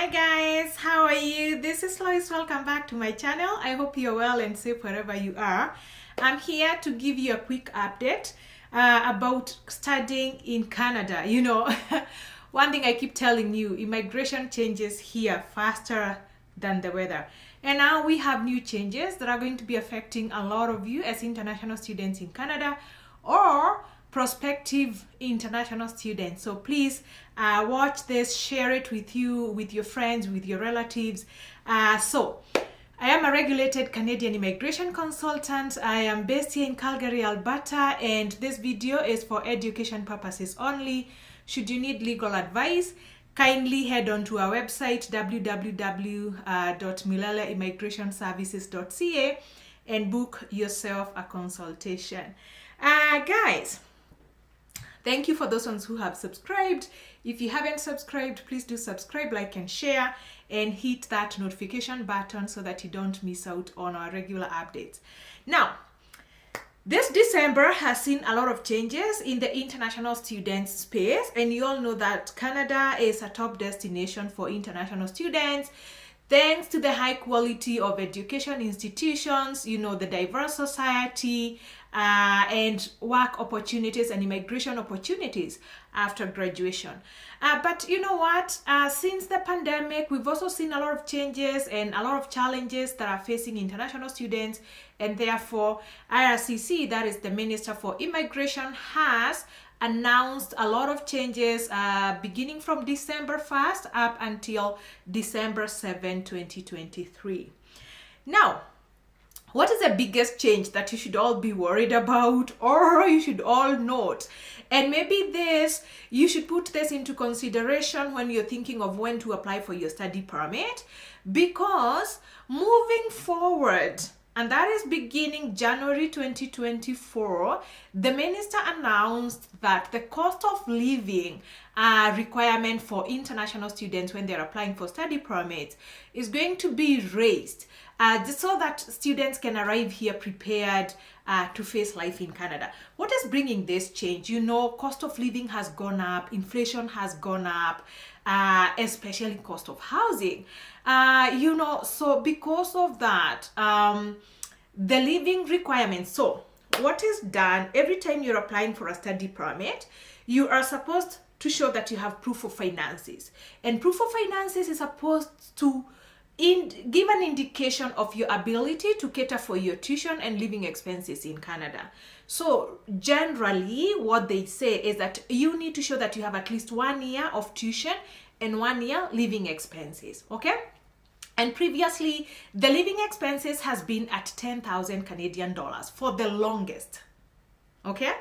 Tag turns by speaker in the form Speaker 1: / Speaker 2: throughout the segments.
Speaker 1: Hi guys, how are you? This is Lois. Welcome back to my channel. I hope you're well and safe wherever you are. I'm here to give you a quick update about studying in Canada. You know, one thing I keep telling you, immigration changes here faster than the weather. And now we have new changes that are going to be affecting a lot of you as international students in Canada or prospective international students. So please watch this, share it with your friends, with your relatives. So I am a regulated Canadian immigration consultant. I am based here in Calgary, Alberta, and this video is for education purposes only. Should you need legal advice, kindly head on to our website www.mileleimmigrationservices.ca and book yourself a consultation. Guys, thank you for those ones who have subscribed. If you haven't subscribed, please do subscribe, like, and share, and hit that notification button so that you don't miss out on our regular updates. Now, this December has seen a lot of changes in the international student space, and you all know that Canada is a top destination for international students thanks to the high quality of education institutions, you know, the diverse society, and work opportunities and immigration opportunities after graduation. But you know what? Since the pandemic, we've also seen a lot of changes and a lot of challenges that are facing international students, and therefore IRCC, that is the Minister for Immigration, has announced a lot of changes beginning from December 1st up until December 7, 2023. Now, what is the biggest change that you should all be worried about, or you should all note? And maybe you should put this into consideration when you're thinking of when to apply for your study permit, because moving forward, and that is beginning January 2024, the minister announced that the cost of living requirement for international students when they're applying for study permits is going to be raised so that students can arrive here prepared to face life in Canada. What is bringing this change? You know, cost of living has gone up, inflation has gone up, especially cost of housing. You know, so because of that, the living requirements. So what is done every time you're applying for a study permit, you are supposed to show that you have proof of finances. And proof of finances is supposed to give an indication of your ability to cater for your tuition and living expenses in Canada. So generally what they say is that you need to show that you have at least 1 year of tuition and 1 year living expenses, okay? And previously, the living expenses has been at 10,000 Canadian dollars for the longest, okay?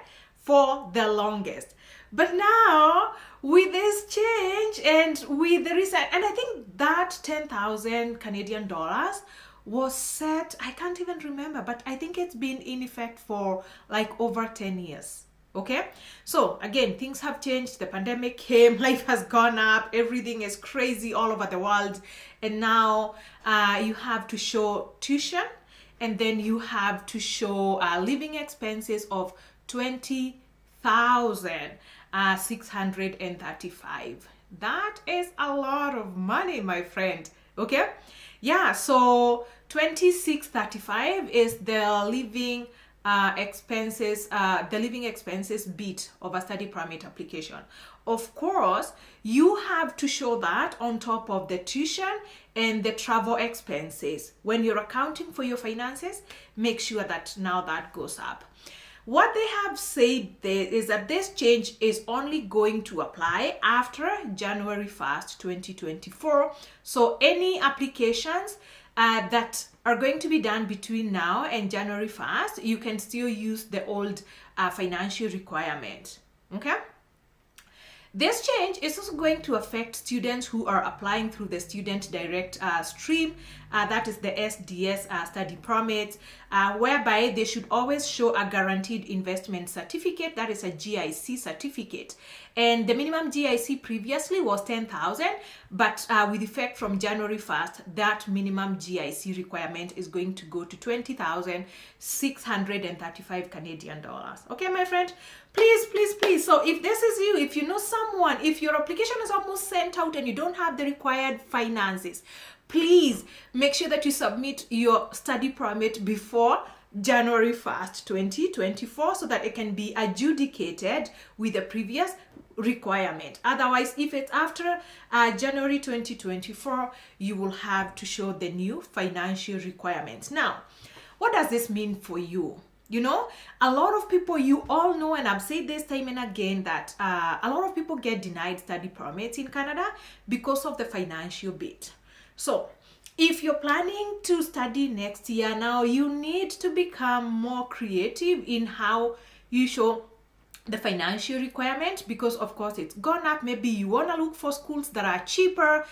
Speaker 1: For the longest. But now, with this change and with the recent, and I think that 10,000 Canadian dollars was set, I can't even remember, but I think it's been in effect for like over 10 years. Okay, so again, things have changed. The pandemic came, life has gone up, everything is crazy all over the world, and now you have to show tuition, and then you have to show living expenses of 20,635. That is a lot of money, my friend. Okay, yeah, so 2635 is the living expenses, the living expenses bit of a study permit application. Of course, you have to show that on top of the tuition and the travel expenses. When you're accounting for your finances, make sure that now that goes up. What they have said there is that this change is only going to apply after January 1st, 2024. So any applications that are going to be done between now and January 1st, you can still use the old financial requirement, okay? This change is also going to affect students who are applying through the Student Direct stream, that is the SDS study permits, whereby they should always show a guaranteed investment certificate, that is a GIC certificate. And the minimum GIC previously was 10,000, but with effect from January 1st, that minimum GIC requirement is going to go to 20,635 Canadian dollars. Okay, my friend? Please, please, please. So if this is you, if you know someone, if your application is almost sent out and you don't have the required finances, please make sure that you submit your study permit before January 1st, 2024, so that it can be adjudicated with the previous requirement. Otherwise, if it's after January 2024, you will have to show the new financial requirements. Now, what does this mean for you? You know, a lot of people, you all know, and I've said this time and again, that a lot of people get denied study permits in Canada because of the financial bit. So if you're planning to study next year, now you need to become more creative in how you show the financial requirement, because of course it's gone up. Maybe you want to look for schools that are cheaper,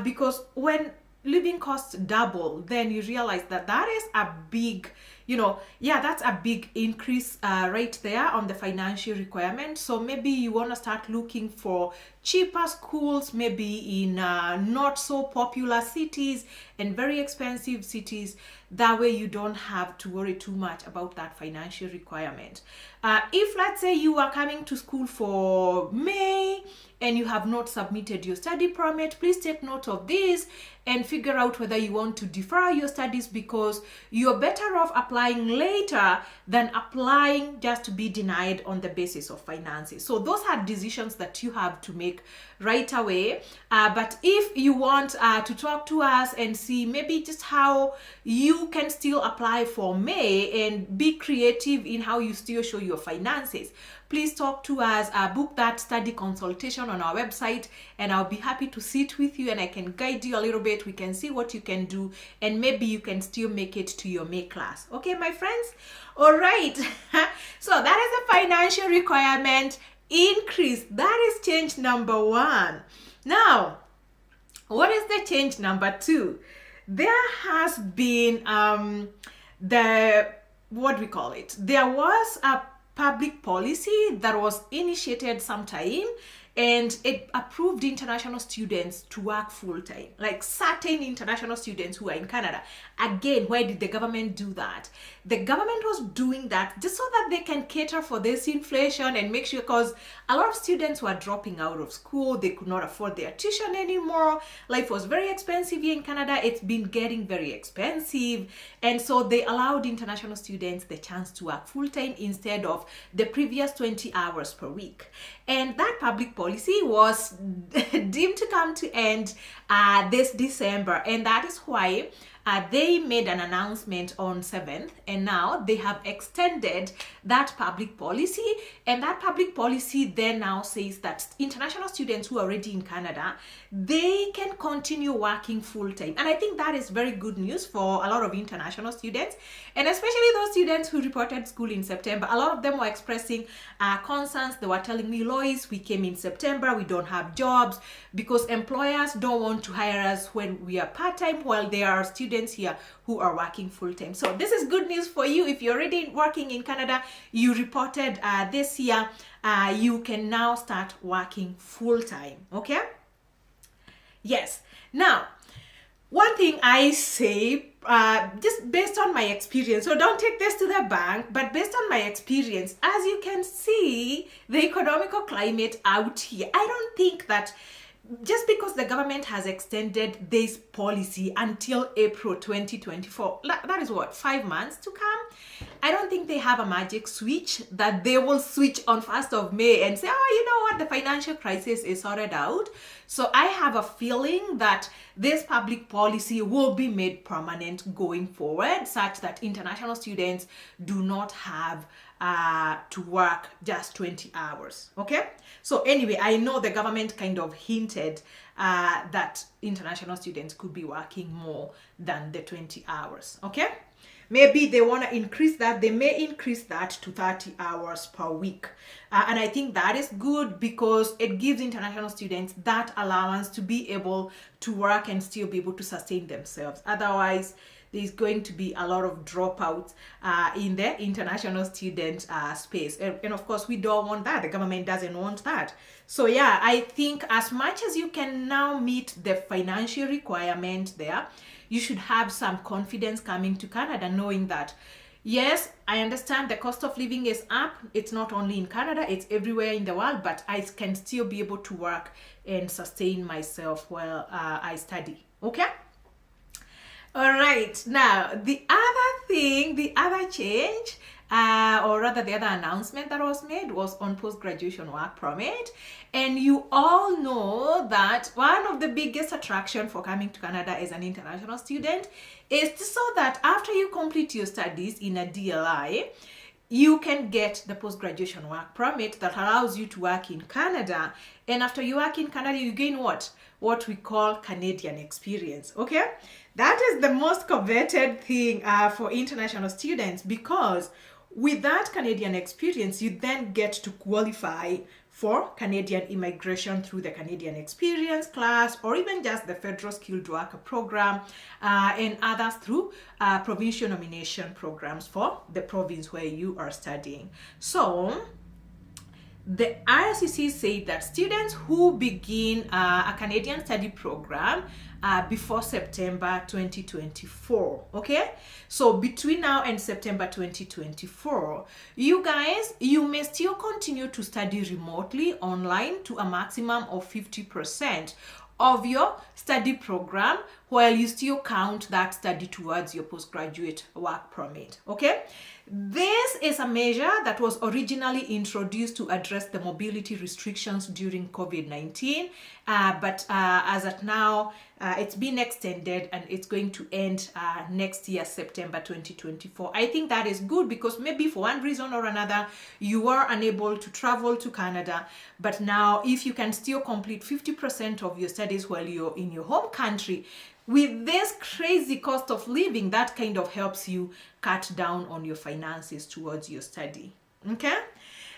Speaker 1: because when living costs double, then you realize that that is a big, that's a big increase right there on the financial requirement. So maybe you want to start looking for cheaper schools, maybe in not so popular cities and very expensive cities. That way you don't have to worry too much about that financial requirement. If, let's say, you are coming to school for May and you have not submitted your study permit, please take note of this and figure out whether you want to defer your studies, because you're better off applying later than applying just to be denied on the basis of finances. So those are decisions that you have to make right away. But if you want to talk to us and see maybe just how you can still apply for May and be creative in how you still show your finances, please talk to us, book that study consultation on our website, and I'll be happy to sit with you and I can guide you a little bit. We can see what you can do, and maybe you can still make it to your May class. Okay, my friends? All right. So that is the financial requirement increase. That is change number 1. Now, what is the change number 2? There has been there was a public policy that was initiated sometime, and it approved international students to work full-time, like certain international students who are in Canada. Again, why did the government do that? The government was doing that just so that they can cater for this inflation and make sure, because a lot of students were dropping out of school, they could not afford their tuition anymore. Life was very expensive here in Canada. It's been getting very expensive, and so they allowed international students the chance to work full-time instead of the previous 20 hours per week. And that public policy was deemed to come to end this December, and that is why they made an announcement on 7th, and now they have extended that public policy. And that public policy then now says that international students who are already in Canada, they can continue working full-time. And I think that is very good news for a lot of international students, and especially those students who reported school in September. A lot of them were expressing concerns. They were telling me, Lois, we came in September, we don't have jobs because employers don't want to hire us when we are part-time, while there are students here who are working full-time. So this is good news for you. If you're already working in Canada, you reported this year, you can now start working full-time. Okay? Yes. Now, one thing I say, just based on my experience, so don't take this to the bank, but based on my experience, as you can see, the economical climate out here, I don't think that just because the government has extended this policy until April 2024, that is what, 5 months to come? I don't think they have a magic switch that they will switch on 1st of May and say, oh, you know what, the financial crisis is sorted out. So I have a feeling that this public policy will be made permanent going forward, such that international students do not have to work just 20 hours. Okay? So anyway, I know the government kind of hinted that international students could be working more than the 20 hours. Okay? Maybe they want to increase that. They may increase that to 30 hours per week. And I think that is good because it gives international students that allowance to be able to work and still be able to sustain themselves. Otherwise, there's going to be a lot of dropouts in the international student space. And of course, we don't want that. The government doesn't want that. So yeah, I think as much as you can now meet the financial requirement there, you should have some confidence coming to Canada, knowing that yes, I understand the cost of living is up. It's not only in Canada, it's everywhere in the world, but I can still be able to work and sustain myself while I study. Okay? All right. Now, the other change, or rather the other announcement that was made was on post-graduation work permit. And you all know that one of the biggest attraction for coming to Canada as an international student is so that after you complete your studies in a DLI, you can get the post-graduation work permit that allows you to work in Canada. And after you work in Canada, you gain what we call Canadian experience. Okay, that is the most coveted thing for international students, because with that Canadian experience, you then get to qualify for Canadian immigration through the Canadian Experience class, or even just the Federal Skilled Worker Program, and others through provincial nomination programs for the province where you are studying. So the IRCC said that students who begin a Canadian study program before September 2024, okay? So between now and September 2024, you guys, you may still continue to study remotely online to a maximum of 50% of your study program, while you still count that study towards your postgraduate work permit, okay? This is a measure that was originally introduced to address the mobility restrictions during COVID-19, but as at now, it's been extended and it's going to end next year, September 2024. I think that is good, because maybe for one reason or another, you were unable to travel to Canada, but now if you can still complete 50% of your studies while you're in your home country, with this crazy cost of living, that kind of helps you cut down on your finances towards your study. Okay?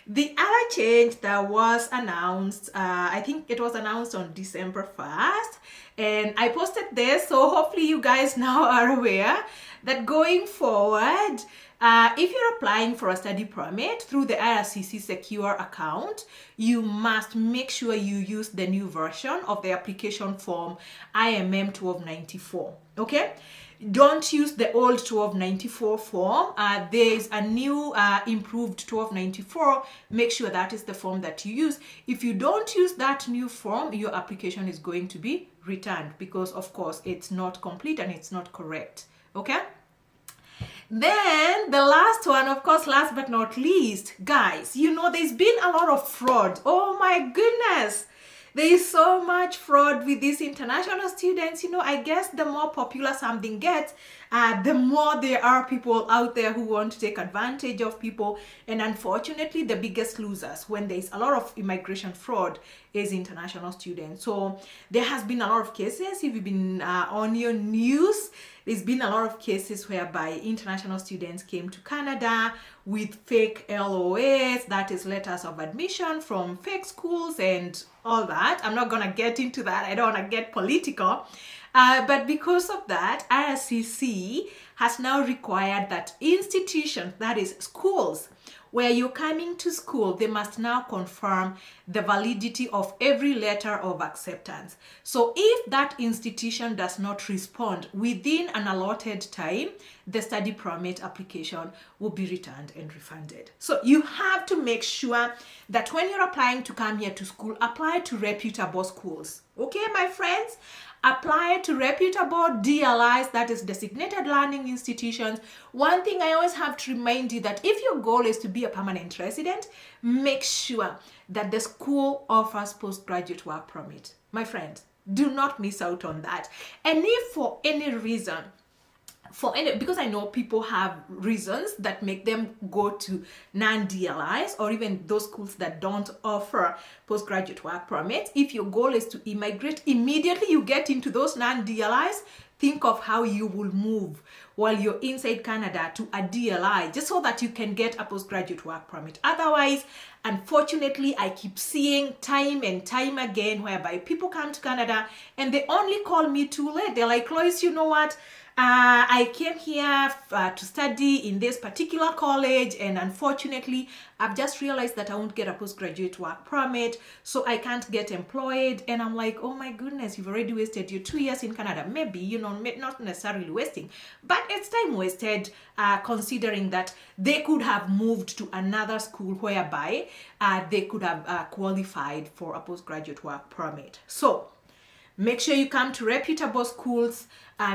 Speaker 1: The other change that was announced, I think it was announced on December 1st, and I posted this, so hopefully you guys now are aware that going forward, if you're applying for a study permit through the IRCC Secure account, you must make sure you use the new version of the application form IMM 1294, okay? Don't use the old 1294 form. There is a new improved 1294. Make sure that is the form that you use. If you don't use that new form, your application is going to be returned, because of course it's not complete and it's not correct, okay? Then the last one, of course, last but not least, guys, you know, there's been a lot of fraud. Oh my goodness. There is so much fraud with these international students. You know, I guess the more popular something gets, the more there are people out there who want to take advantage of people. And unfortunately, the biggest losers when there's a lot of immigration fraud is international students. So there has been a lot of cases. If you've been on your news, there's been a lot of cases whereby international students came to Canada with fake LOISE, that is letters of admission from fake schools and all that. I'm not gonna get into that. I don't wanna get political. But because of that, IRCC has now required that institutions, that is schools, where you're coming to school, they must now confirm the validity of every letter of acceptance. So if that institution does not respond within an allotted time, the study permit application will be returned and refunded. So you have to make sure that when you're applying to come here to school, apply to reputable schools. Okay, my friends? Apply to reputable DLIs, that is designated learning institutions. One thing I always have to remind you, that if your goal is to be a permanent resident, make sure that the school offers postgraduate work permit. My friends, do not miss out on that. And if for any reason, because I know people have reasons that make them go to non-DLIs or even those schools that don't offer postgraduate work permits. If your goal is to immigrate, immediately you get into those non-DLIs, think of how you will move while you're inside Canada to a DLI, just so that you can get a postgraduate work permit. Otherwise, unfortunately, I keep seeing time and time again whereby people come to Canada and they only call me too late. They're like, Lois, you know what? I came here to study in this particular college, and unfortunately, I've just realized that I won't get a postgraduate work permit, so I can't get employed. And I'm like, oh my goodness, you've already wasted your 2 years in Canada. Maybe, you know, not necessarily wasting, but it's time wasted, considering that they could have moved to another school whereby they could have qualified for a postgraduate work permit. So make sure you come to reputable schools,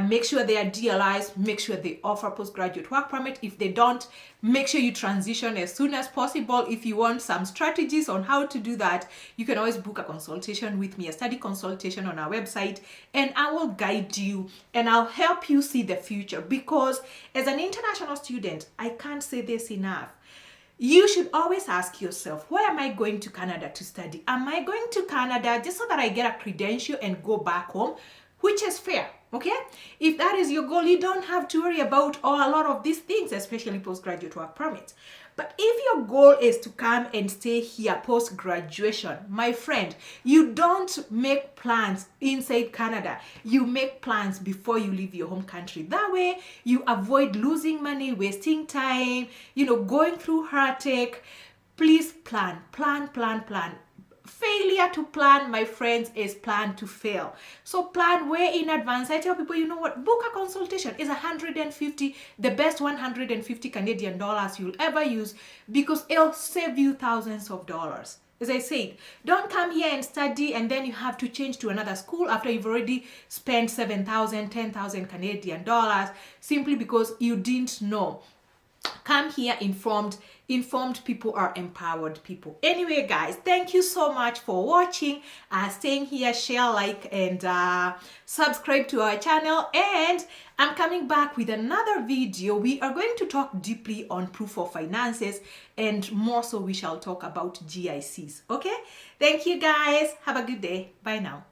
Speaker 1: make sure they are DLIs, make sure they offer postgraduate work permit. If they don't, make sure you transition as soon as possible. If you want some strategies on how to do that, you can always book a consultation with me, a study consultation on our website, and I will guide you and I'll help you see the future. Because as an international student, I can't say this enough. You should always ask yourself, where am I going to Canada to study? Am I going to Canada just so that I get a credential and go back home? Which is fair, okay? If that is your goal, you don't have to worry about a lot of these things, especially postgraduate work permits. But if your goal is to come and stay here post-graduation, my friend, you don't make plans inside Canada. You make plans before you leave your home country. That way, you avoid losing money, wasting time, you know, going through heartache. Please plan, plan, plan, plan. Failure to plan, my friends, is plan to fail. So plan way in advance. I tell people, you know what, book a consultation. It's 150, the best 150 Canadian dollars you'll ever use, because it'll save you thousands of dollars. As I said, don't come here and study and then you have to change to another school after you've already spent 7,000, 10,000 Canadian dollars simply because you didn't know. Come here informed. Informed people are empowered people. Anyway, guys, thank you so much for watching, staying here, share, like, and subscribe to our channel. And I'm coming back with another video. We are going to talk deeply on proof of finances, and more so we shall talk about GICs. Okay, thank you guys, have a good day, bye now.